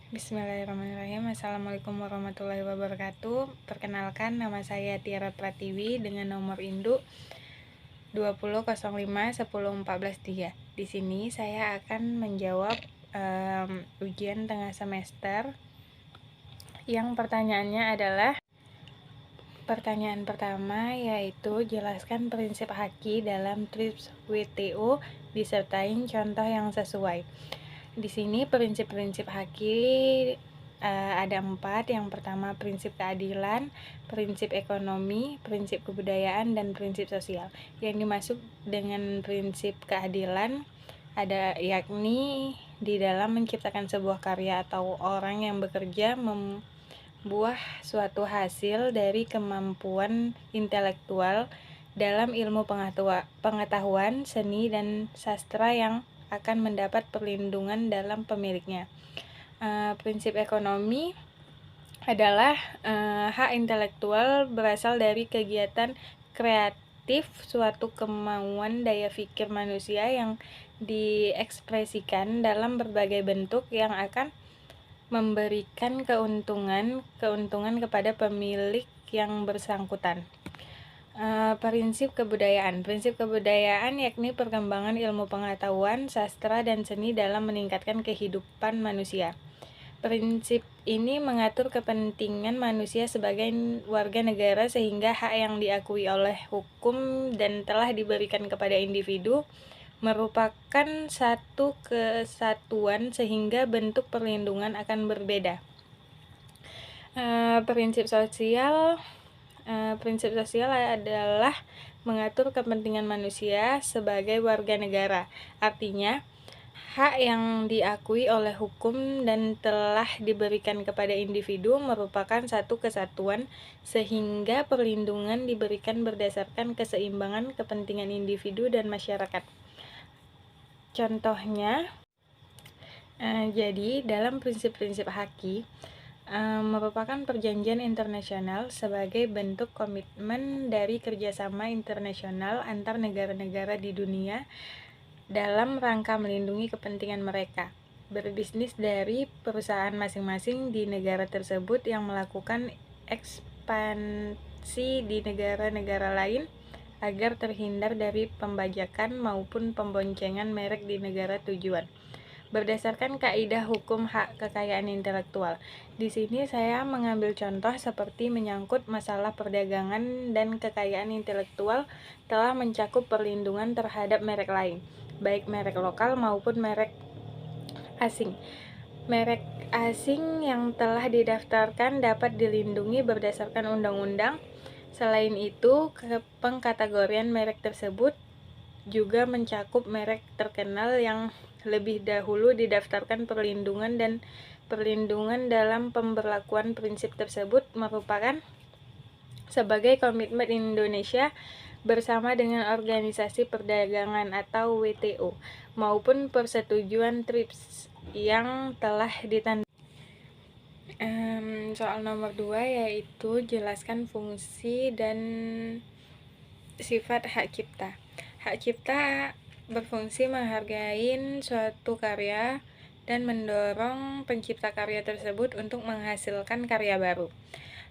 Bismillahirrahmanirrahim. Assalamualaikum warahmatullahi wabarakatuh. Perkenalkan, nama saya Tiara Pratiwi dengan nomor induk 2005 10 14 3. Di sini saya akan menjawab ujian tengah semester. Yang pertanyaannya adalah pertanyaan pertama, yaitu jelaskan prinsip haki dalam TRIPS WTO disertai contoh yang sesuai. Di sini prinsip-prinsip haki ada 4. Yang pertama prinsip keadilan, prinsip ekonomi, prinsip kebudayaan, dan prinsip sosial. Yang dimaksud dengan prinsip keadilan yakni di dalam menciptakan sebuah karya atau orang yang bekerja membuah suatu hasil dari kemampuan intelektual dalam ilmu pengetahuan, seni, dan sastra yang akan mendapat perlindungan dalam pemiliknya. Prinsip ekonomi adalah hak intelektual berasal dari kegiatan kreatif, suatu kemauan daya pikir manusia yang diekspresikan dalam berbagai bentuk yang akan memberikan keuntungan kepada pemilik yang bersangkutan. Prinsip kebudayaan. Prinsip kebudayaan yakni perkembangan ilmu pengetahuan, sastra, dan seni dalam meningkatkan kehidupan manusia. Prinsip ini mengatur kepentingan manusia sebagai warga negara sehingga hak yang diakui oleh hukum dan telah diberikan kepada individu merupakan satu kesatuan sehingga bentuk perlindungan akan berbeda. Prinsip sosial adalah mengatur kepentingan manusia sebagai warga negara. Artinya, hak yang diakui oleh hukum dan telah diberikan kepada individu merupakan satu kesatuan sehingga perlindungan diberikan berdasarkan keseimbangan kepentingan individu dan masyarakat. Contohnya, jadi dalam prinsip-prinsip haki merupakan perjanjian internasional sebagai bentuk komitmen dari kerjasama internasional antar negara-negara di dunia dalam rangka melindungi kepentingan mereka berbisnis dari perusahaan masing-masing di negara tersebut yang melakukan ekspansi di negara-negara lain agar terhindar dari pembajakan maupun pemboncengan merek di negara tujuan. Berdasarkan kaidah hukum hak kekayaan intelektual. Di sini saya mengambil contoh seperti menyangkut masalah perdagangan dan kekayaan intelektual telah mencakup perlindungan terhadap merek lain, baik merek lokal maupun merek asing. Merek asing yang telah didaftarkan dapat dilindungi berdasarkan undang-undang. Selain itu, pengkategorian merek tersebut juga mencakup merek terkenal yang lebih dahulu didaftarkan perlindungan dalam pemberlakuan prinsip tersebut merupakan sebagai komitmen Indonesia bersama dengan Organisasi Perdagangan atau WTO maupun persetujuan TRIPS yang telah ditandai. Soal nomor 2 yaitu jelaskan fungsi dan sifat hak cipta. Hak cipta berfungsi menghargai suatu karya dan mendorong pencipta karya tersebut untuk menghasilkan karya baru.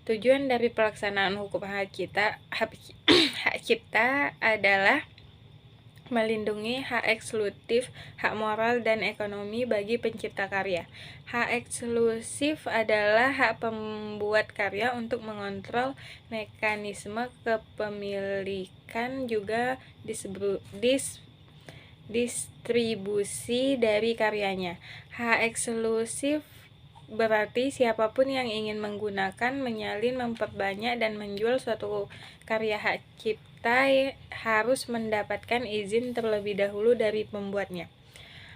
Tujuan dari pelaksanaan hukum hak cipta adalah melindungi hak eksklusif, hak moral, dan ekonomi bagi pencipta karya. Hak eksklusif adalah hak pembuat karya untuk mengontrol mekanisme kepemilikan juga distribusi dari karyanya. Hak eksklusif berarti siapapun yang ingin menggunakan, menyalin, memperbanyak, dan menjual suatu karya hak cipta harus mendapatkan izin terlebih dahulu dari pembuatnya.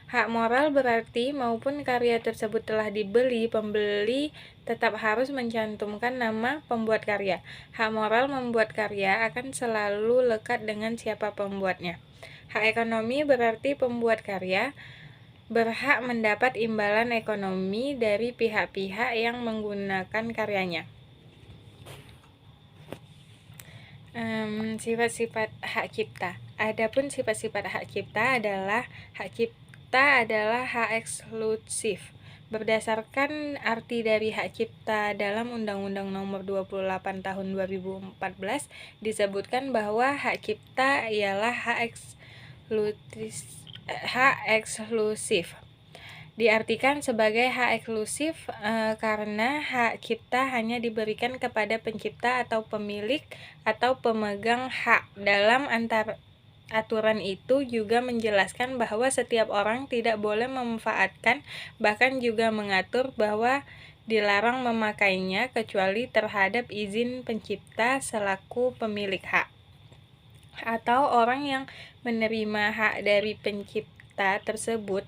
Hak moral berarti maupun karya tersebut telah dibeli, pembeli tetap harus mencantumkan nama pembuat karya. Hak moral membuat karya akan selalu lekat dengan siapa pembuatnya. Hak ekonomi berarti pembuat karya berhak mendapat imbalan ekonomi dari pihak-pihak yang menggunakan karyanya. Sifat-sifat hak cipta. Adapun sifat-sifat hak cipta adalah hak eksklusif, Berdasarkan arti dari hak cipta dalam Undang-Undang Nomor 28 Tahun 2014 disebutkan bahwa hak cipta ialah hak eksklusif. Diartikan sebagai hak eksklusif karena hak cipta hanya diberikan kepada pencipta atau pemilik atau pemegang hak. Dalam aturan itu juga menjelaskan bahwa setiap orang tidak boleh memanfaatkan, bahkan juga mengatur bahwa dilarang memakainya kecuali terhadap izin pencipta selaku pemilik hak, atau orang yang menerima hak dari pencipta tersebut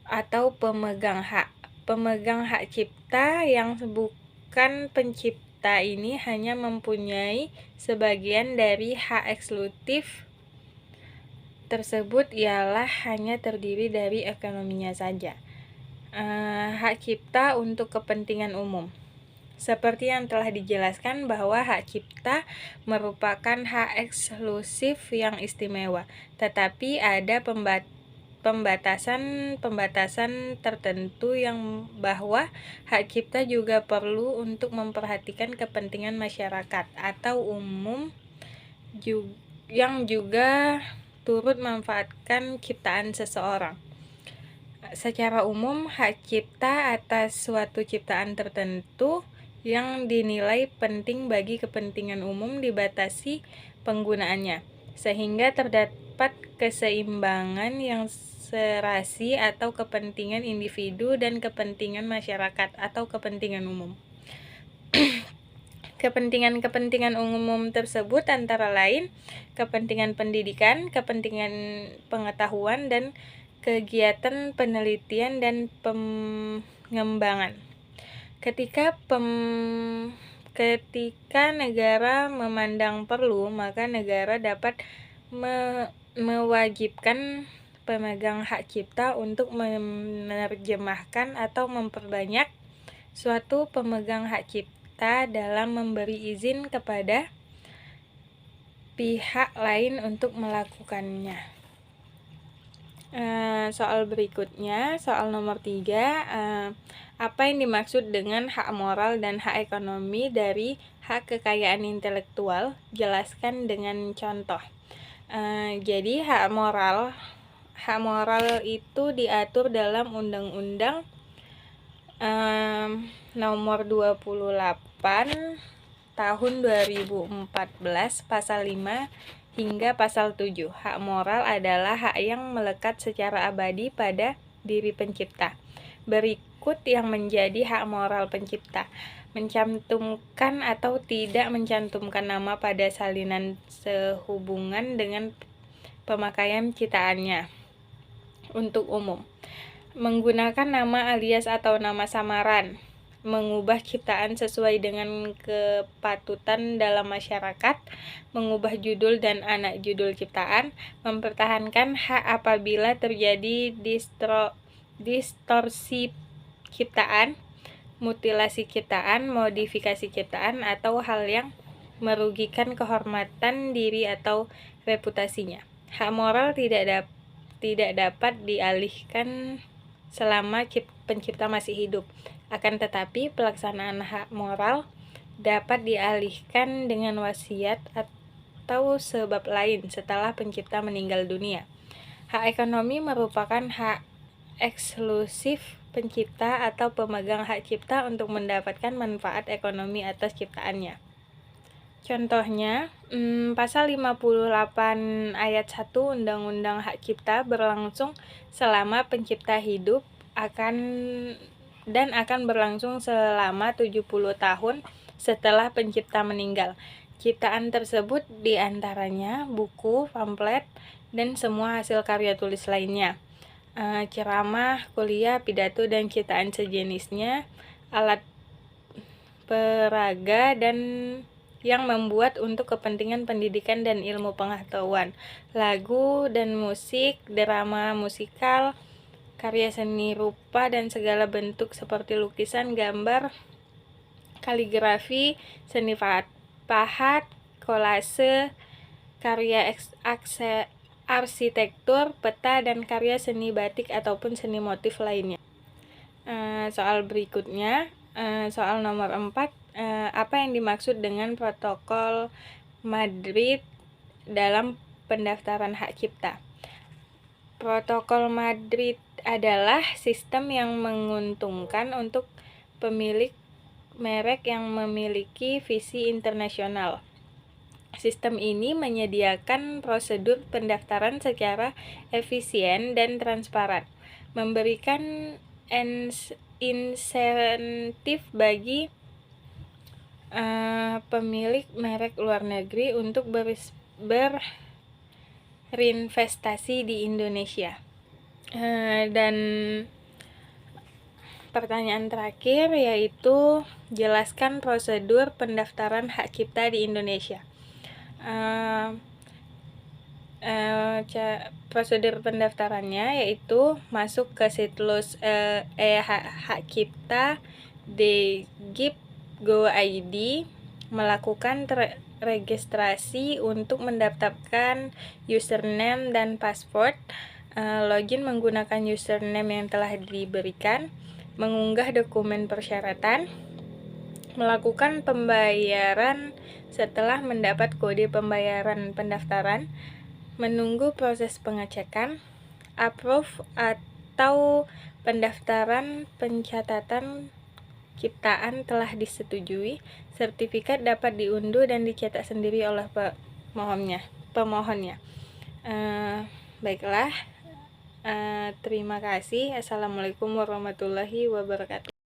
atau pemegang hak. Pemegang hak cipta yang bukan pencipta ini hanya mempunyai sebagian dari hak eksklusif tersebut ialah hanya terdiri dari ekonominya saja. Hak cipta untuk kepentingan umum. Seperti yang telah dijelaskan bahwa hak cipta merupakan hak eksklusif yang istimewa, tetapi ada pembatasan tertentu yang bahwa hak cipta juga perlu untuk memperhatikan kepentingan masyarakat atau umum yang juga turut memanfaatkan ciptaan seseorang. Secara umum, hak cipta atas suatu ciptaan tertentu yang dinilai penting bagi kepentingan umum dibatasi penggunaannya, sehingga terdapat keseimbangan yang serasi atau kepentingan individu dan kepentingan masyarakat atau kepentingan umum. Kepentingan-kepentingan umum tersebut antara lain kepentingan pendidikan, kepentingan pengetahuan, dan kegiatan penelitian dan pengembangan. Ketika negara memandang perlu, maka negara dapat mewajibkan pemegang hak cipta untuk menerjemahkan atau memperbanyak suatu pemegang hak cipta dalam memberi izin kepada pihak lain untuk melakukannya. Soal berikutnya, soal nomor 3, apa yang dimaksud dengan hak moral dan hak ekonomi dari hak kekayaan intelektual? Jelaskan dengan contoh. Jadi hak moral itu diatur dalam Undang-Undang Nomor 28 Tahun 2014 Pasal 5 hingga Pasal 7. Hak moral adalah hak yang melekat secara abadi pada diri pencipta. Berikut yang menjadi hak moral pencipta: mencantumkan atau tidak mencantumkan nama pada salinan sehubungan dengan pemakaian ciptaannya untuk umum, menggunakan nama alias atau nama samaran, mengubah ciptaan sesuai dengan kepatutan dalam masyarakat, mengubah judul dan anak judul ciptaan, mempertahankan hak apabila terjadi distorsi ciptaan, mutilasi ciptaan, modifikasi ciptaan, atau hal yang merugikan kehormatan diri atau reputasinya. Hak moral tidak dapat dialihkan selama pencipta masih hidup. Akan tetapi, pelaksanaan hak moral dapat dialihkan dengan wasiat atau sebab lain setelah pencipta meninggal dunia. Hak ekonomi merupakan hak eksklusif pencipta atau pemegang hak cipta untuk mendapatkan manfaat ekonomi atas ciptaannya. Contohnya, pasal 58 ayat 1 Undang-Undang Hak Cipta berlangsung selama pencipta hidup akan berlangsung selama 70 tahun setelah pencipta meninggal. Ciptaan tersebut diantaranya buku, pamflet, dan semua hasil karya tulis lainnya, ceramah, kuliah, pidato, dan ciptaan sejenisnya, alat peraga dan yang membuat untuk kepentingan pendidikan dan ilmu pengetahuan, lagu dan musik, drama musikal, karya seni rupa dan segala bentuk seperti lukisan, gambar, kaligrafi, seni pahat, kolase, karya arsitektur, peta, dan karya seni batik ataupun seni motif lainnya. Soal berikutnya, soal nomor 4, apa yang dimaksud dengan protokol Madrid dalam pendaftaran hak cipta? Protokol Madrid adalah sistem yang menguntungkan untuk pemilik merek yang memiliki visi internasional. Sistem ini menyediakan prosedur pendaftaran secara efisien dan transparan, memberikan insentif bagi pemilik merek luar negeri untuk berinvestasi di Indonesia. Dan pertanyaan terakhir yaitu jelaskan prosedur pendaftaran hak cipta di Indonesia. Prosedur pendaftarannya yaitu masuk ke situs hak cipta dgip.go.id, melakukan registrasi untuk mendaftarkan username dan password, login menggunakan username yang telah diberikan, mengunggah dokumen persyaratan, melakukan pembayaran setelah mendapat kode pembayaran pendaftaran, menunggu proses pengecekan, approve atau pendaftaran pencatatan ciptaan telah disetujui, sertifikat dapat diunduh dan dicetak sendiri oleh pemohonnya. Baiklah, terima kasih. Assalamualaikum warahmatullahi wabarakatuh.